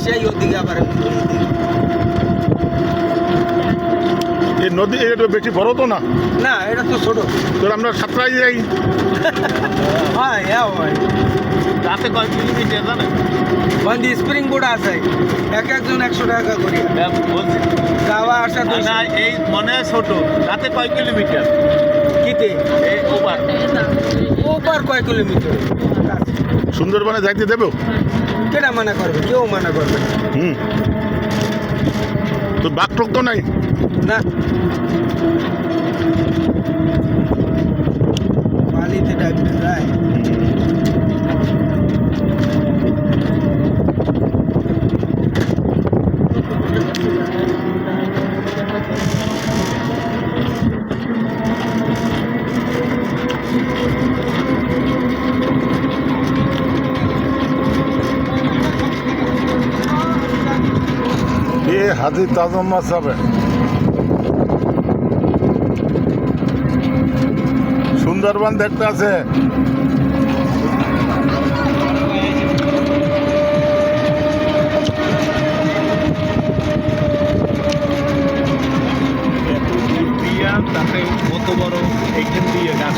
সেই ওদিকে আবার এই নদী এটা বেশি বড় তো না, না, এটা তো ছোট। তোর আমরা সাঁতরাই যাই। হ্যাঁ, হ্যাঁ হয়। রাতে কয় কিলোমিটার জানেন? বন্ধি স্প্রিং বোর্ড আছে, একজন 100 টাকা করে বলছি যাওয়া আসা। না, এই মনে হয় ছোট। রাতে কয় কিলোমিটার? কিতে এই ওভার ওপার কয় কিলোমিটার? সুন্দরবনে যাইতে দেবো? কেটা মানা করবে? কেউ মানা করবে না। হুম, তোর বাঘ টক তো নাই? না, বালিতে ডাকতে যায়। এ হাজি তাজম মাছ হবে। সুন্দরবন দেখতে আছে। তাতে কত বড় এইখান দিয়ে গাছ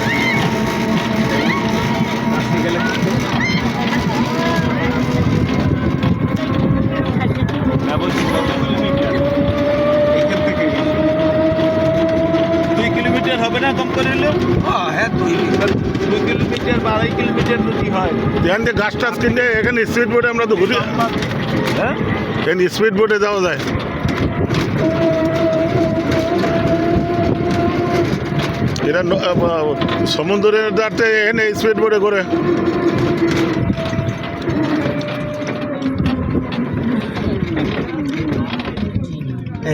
গেলে বলছি কত কিলোমিটার এইখান থেকে? 2 কিলোমিটার হবে না কম করে নিলেও? হ্যাঁ, 2 কিলোমিটার বা 2.5 কিলোমিটার যদি হয়। এখান থেকে গাছ টাছ কিনলে এখানে স্পিড বোটে আমরা তো ঘুরি। হ্যাঁ, এখানে স্পিড বোটে যাওয়া যায়। এরা সমুদ্রের ধারতে এখানে স্পিড বোটে করে।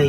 এই